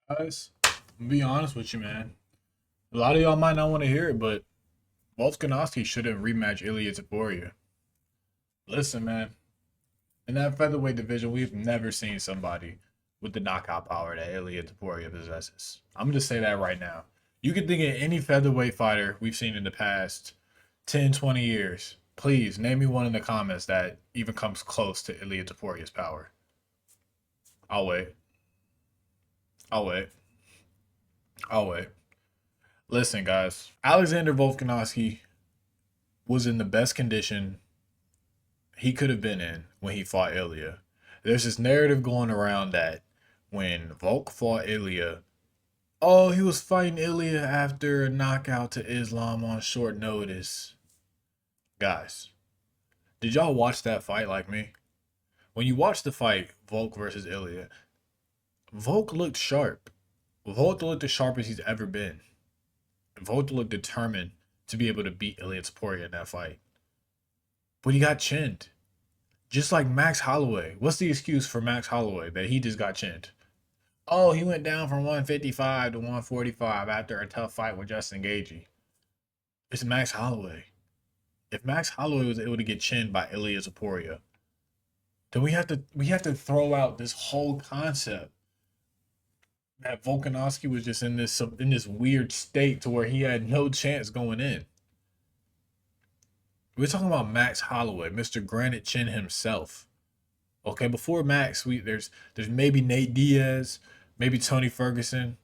Guys, I'm gonna be honest with you, man. A lot of y'all might not want to hear it, but Volkanovski shouldn't rematch Illia Topuria. Listen, man. In that featherweight division, we've never seen somebody with the knockout power that Illia Topuria possesses. I'm gonna just say that right now. You can think of any featherweight fighter we've seen in the past 10, 20 years. Please name me one in the comments that even comes close to Illia Topuria's power. I'll wait. I'll wait. I'll wait. Listen, guys. Alexander Volkanovski was in the best condition he could have been in when he fought Ilya. There's this narrative going around that when Volk fought Ilya, oh, he was fighting Ilya after a knockout to Islam on short notice. Guys, did y'all watch that fight like me? When you watch the fight, Volk versus Ilya, Volk looked sharp. Volk looked as sharp as he's ever been. Volk looked determined to be able to beat Ilya Taporia in that fight. But he got chinned. Just like Max Holloway. What's the excuse for Max Holloway that he just got chinned? Oh, he went down from 155 to 145 after a tough fight with Justin Gaethje. It's Max Holloway. If Max Holloway was able to get chinned by Ilya Taporia, then we have to throw out this whole concept that Volkanovski was just in this weird state to where he had no chance going in. We're talking about Max Holloway, Mr. Granite Chin himself. Okay, before Max, there's maybe Nate Diaz, maybe Tony Ferguson,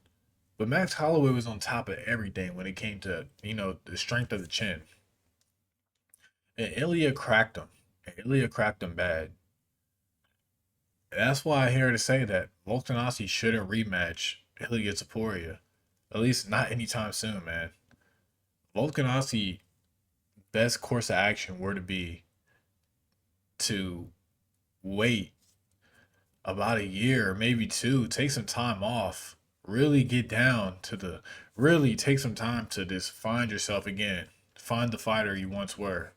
but Max Holloway was on top of everything when it came to the strength of the chin. And Ilya cracked him. And Ilya cracked him bad. And that's why I'm here to say that Volkanovski shouldn't rematch Ilya Taporia, at least not anytime soon, man. Volkanovski best course of action were to be to wait about a year, maybe two, take some time off, really get down to really take some time to just find yourself again, find the fighter you once were.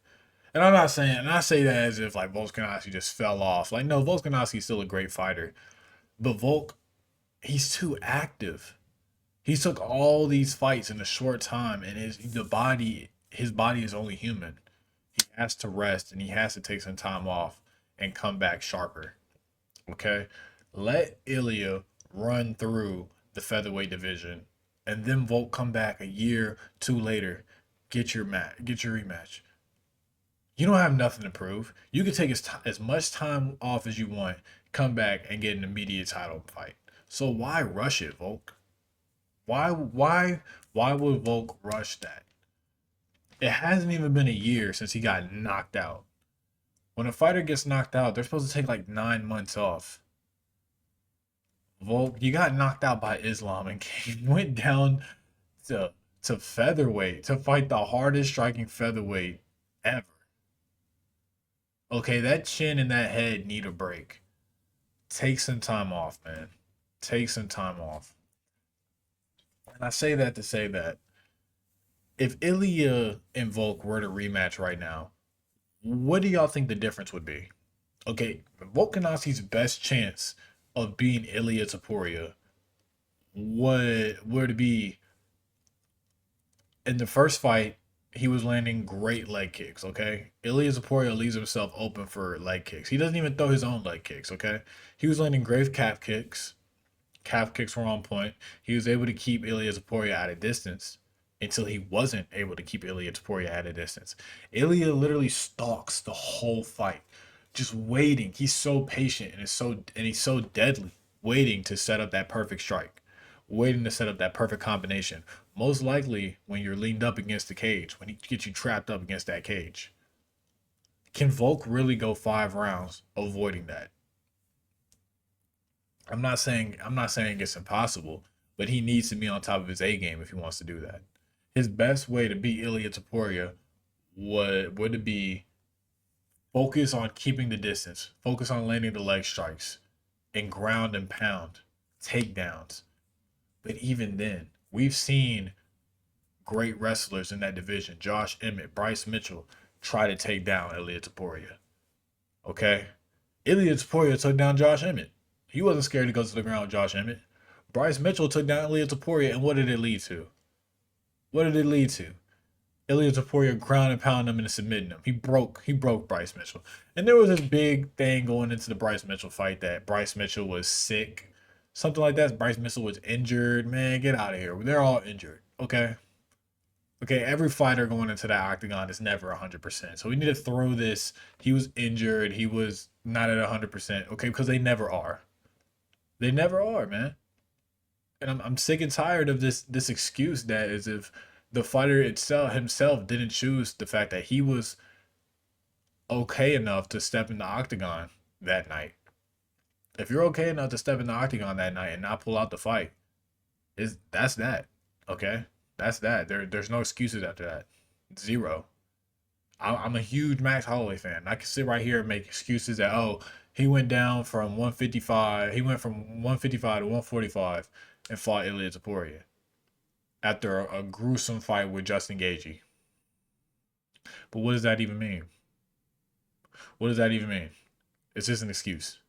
And I'm not saying, and I say that as if like Volkanovski just fell off. Like, no, Volkanovski's still a great fighter, but he's too active. He took all these fights in a short time, and his body is only human. He has to rest and he has to take some time off and come back sharper. Okay, let Ilya run through the featherweight division, and then Volk come back a year, two later, get your rematch. You don't have nothing to prove. You can take as much time off as you want, come back and get an immediate title fight. So why rush it, Volk? Why would Volk rush that? It hasn't even been a year since he got knocked out. When a fighter gets knocked out, they're supposed to take like 9 months off. Volk, you got knocked out by Islam and went down to featherweight to fight the hardest striking featherweight ever. Okay, that chin and that head need a break. Take some time off, man. Take some time off. And I say that to say that if Ilya and Volk were to rematch right now, what do y'all think the difference would be? Okay, Volkanovski's best chance of beating Ilya Taporia would were to be in the first fight. He was landing great leg kicks. Okay, Ilya Taporia leaves himself open for leg kicks. He doesn't even throw his own leg kicks. Okay, he was landing great calf kicks. Calf kicks were on point. He was able to keep Ilya Taporia at a distance until he wasn't able to keep Ilya Taporia at a distance. Ilya literally stalks the whole fight, just waiting. He's so patient and he's so deadly, waiting to set up that perfect strike, waiting to set up that perfect combination. Most likely when you're leaned up against the cage, when he gets you trapped up against that cage. Can Volk really go 5 rounds avoiding that? I'm not saying it's impossible, but he needs to be on top of his A game if he wants to do that. His best way to beat Ilya Taporia would be focus on keeping the distance, focus on landing the leg strikes, and ground and pound takedowns. But even then, we've seen great wrestlers in that division, Josh Emmett, Bryce Mitchell, try to take down Ilya Taporia. Okay, Ilya Taporia took down Josh Emmett. He wasn't scared to go to the ground with Josh Emmett. Bryce Mitchell took down Illia Topuria, and what did it lead to? What did it lead to? Illia Topuria ground and pound him and submitting him. He broke Bryce Mitchell. And there was this big thing going into the Bryce Mitchell fight that Bryce Mitchell was sick. Something like that. Bryce Mitchell was injured. Man, get out of here. They're all injured. Okay. Okay, every fighter going into that octagon is never 100%. So we need to throw this. He was injured. He was not at 100%. Okay, because they never are. They never are, man. And I'm sick and tired of this excuse that is if the fighter itself himself didn't choose the fact that he was okay enough to step in the octagon that night. If you're okay enough to step in the octagon that night and not pull out the fight, that's that. Okay? That's that. There's no excuses after that. Zero. I'm a huge Max Holloway fan. I can sit right here and make excuses that, oh, he went down from 155. He went from 155 to 145 and fought Illia Topuria after a gruesome fight with Justin Gaethje. But what does that even mean? What does that even mean? It's just an excuse.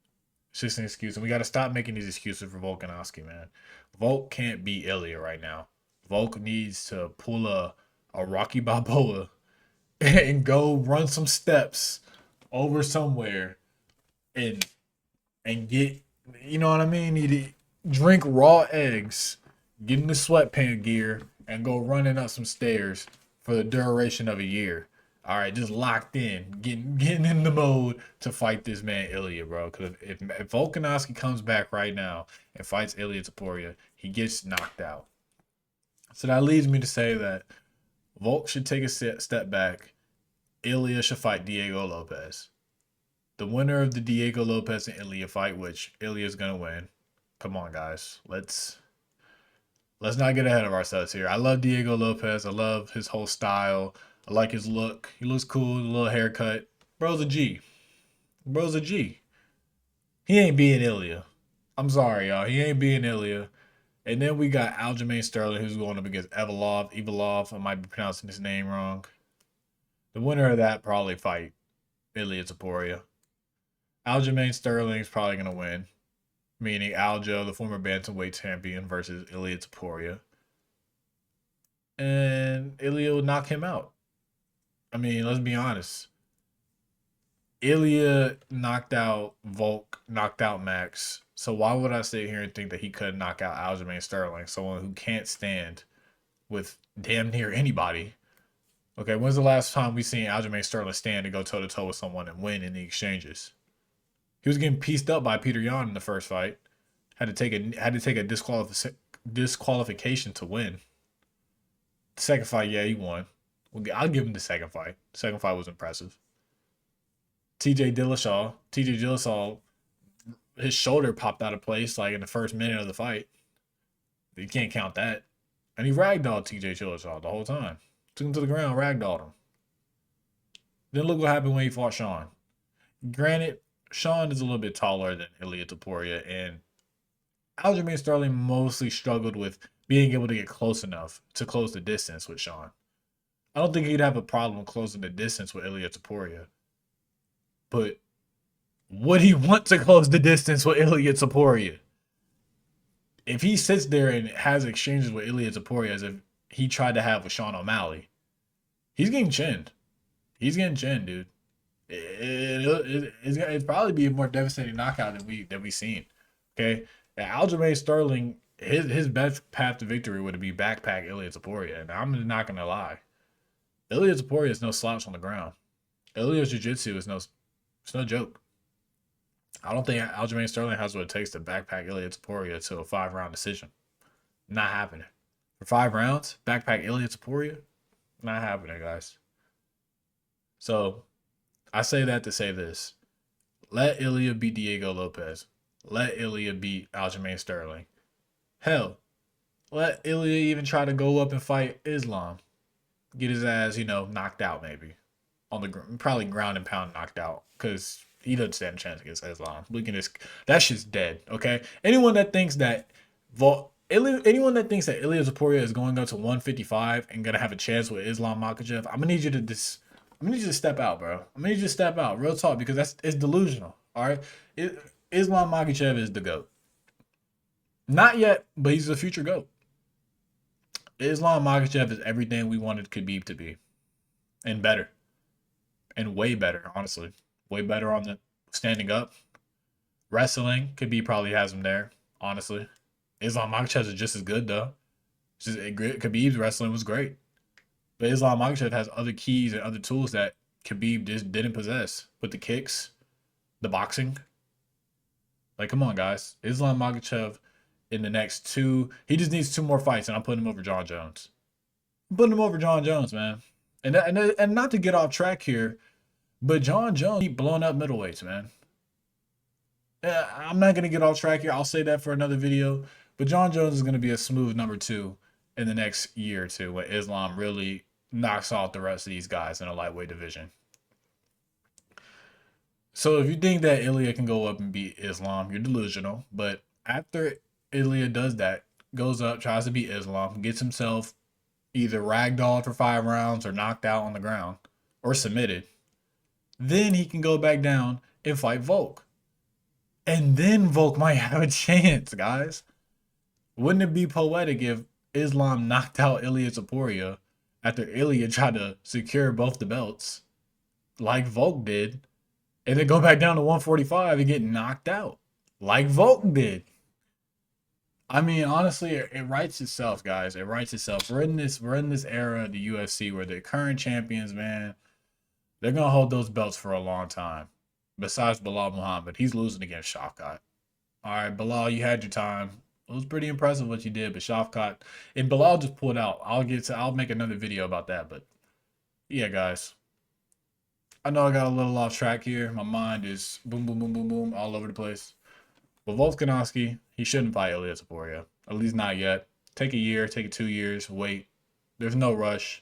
It's just an excuse. And we got to stop making these excuses for Volkanovski, man. Volk can't beat Illia right now. Volk needs to pull a Rocky Balboa and go run some steps over somewhere and get, you know what I mean? Need to drink raw eggs, get in the sweatpant gear, and go running up some stairs for the duration of a year. All right, just locked in, getting in the mode to fight this man Illia, bro. Because if Volkanovski comes back right now and fights Illia Topuria, he gets knocked out. So that leads me to say that Volk should take a step back. Illia should fight Diego Lopez. The winner of the Diego Lopez and Illia fight, which Illia is gonna win. Come on, guys. Let's not get ahead of ourselves here. I love Diego Lopez. I love his whole style. I like his look. He looks cool. A little haircut. Bro's a G. Bro's a G. He ain't being Illia. I'm sorry, y'all. He ain't being Illia. And then we got Aljamain Sterling, who's going up against Evolov. I might be pronouncing his name wrong. The winner of that probably fight Illia Topuria. Aljamain Sterling's probably going to win. Meaning Aljo, the former bantamweight champion, versus Illia Topuria. And Illia will knock him out. I mean, let's be honest. Illia knocked out Volk, knocked out Max. So why would I sit here and think that he could knock out Aljamain Sterling, someone who can't stand with damn near anybody? Okay, when's the last time we seen Aljamain Sterling stand to go toe-to-toe with someone and win in the exchanges? He was getting pieced up by Peter Yan in the first fight. Had to take a disqualification to win. The second fight, yeah, he won. I'll give him the second fight. The second fight was impressive. TJ Dillashaw, his shoulder popped out of place like in the first minute of the fight. You can't count that. And he ragdolled TJ Dillashaw the whole time. Took him to the ground, ragdolled him. Then look what happened when he fought Sean. Granted, Sean is a little bit taller than Illia Topuria, and Aljamain Sterling mostly struggled with being able to get close enough to close the distance with Sean. I don't think he'd have a problem closing the distance with Illia Topuria. But would he want to close the distance with Illia Topuria? If he sits there and has exchanges with Illia Topuria as if he tried to have with Sean O'Malley, he's getting chinned. He's getting chinned, dude. It's probably be a more devastating knockout than we've seen. Okay, and Aljamain Sterling, his best path to victory would be backpack Illia Topuria, and I'm not gonna lie, Illia Topuria is no slouch on the ground. Illia's jiu-jitsu is no joke. I don't think Aljamain Sterling has what it takes to backpack Illia Topuria to a 5-round decision. Not happening. For 5 rounds, backpack Illia Topuria, not happening, guys. So I say that to say this. Let Illia beat Diego Lopez. Let Illia beat Aljamain Sterling. Hell, let Illia even try to go up and fight Islam. Get his ass, knocked out maybe. On the probably ground and pound knocked out. Because he doesn't stand a chance against Islam. That shit's dead, okay? Anyone that thinks that Illia Topuria is going up to 155 and gonna have a chance with Islam Makhachev, I'm gonna need you to step out, bro. I'm gonna need you to step out, real talk, because it's delusional. All right, Islam Makhachev is the GOAT. Not yet, but he's the future GOAT. Islam Makhachev is everything we wanted Khabib to be, and better, and way better, honestly. Way better on the standing up. Wrestling, Khabib probably has him there, honestly. Islam Makhachev is just as good, though. Khabib's wrestling was great. But Islam Makhachev has other keys and other tools that Khabib just didn't possess. With the kicks, the boxing. Like, come on, guys. Islam Makhachev in the next two, he just needs two more fights, and I'm putting him over John Jones. I'm putting him over John Jones, man. And not to get off track here, but John Jones keep blowing up middleweights, man. I'm not gonna get off track here. I'll say that for another video. But John Jones is gonna be a smooth number two in the next year or two when Islam really knocks off the rest of these guys in a lightweight division. So if you think that Illia can go up and beat Islam, you're delusional. But after Illia does that, goes up, tries to beat Islam, gets himself either ragdolled for 5 rounds or knocked out on the ground or submitted, then he can go back down and fight Volk. And then Volk might have a chance, guys. Wouldn't it be poetic if Islam knocked out Illia Topuria after Illia tried to secure both the belts, like Volk did, and then go back down to 145 and get knocked out, like Volk did? I mean, honestly, it writes itself, guys. It writes itself. We're in this era of the UFC where the current champions, man, they're gonna hold those belts for a long time. Besides Bilal Muhammad, he's losing against Shafkat. All right, Bilal, you had your time. It was pretty impressive what you did, but Shafkat and Bilal just pulled out. I'll make another video about that, but yeah, guys. I know I got a little off track here. My mind is boom, boom, boom, boom, boom, all over the place. But Volkanovski, he shouldn't fight Illia Topuria. At least not yet. Take a year, take 2 years, wait. There's no rush.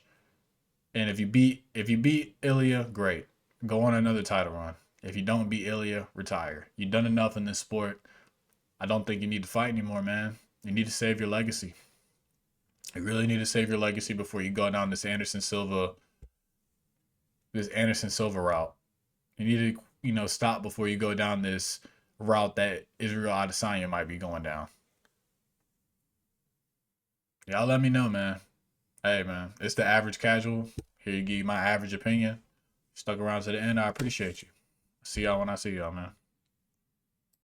And if you beat Illia, great. Go on another title run. If you don't beat Illia, retire. You've done enough in this sport. I don't think you need to fight anymore, man. You need to save your legacy. You really need to save your legacy before you go down this Anderson Silva route. You need to, stop before you go down this route that Israel Adesanya might be going down. Y'all let me know, man. Hey, man, it's the average casual. Here you give you my average opinion. Stuck around to the end. I appreciate you. See y'all when I see y'all, man.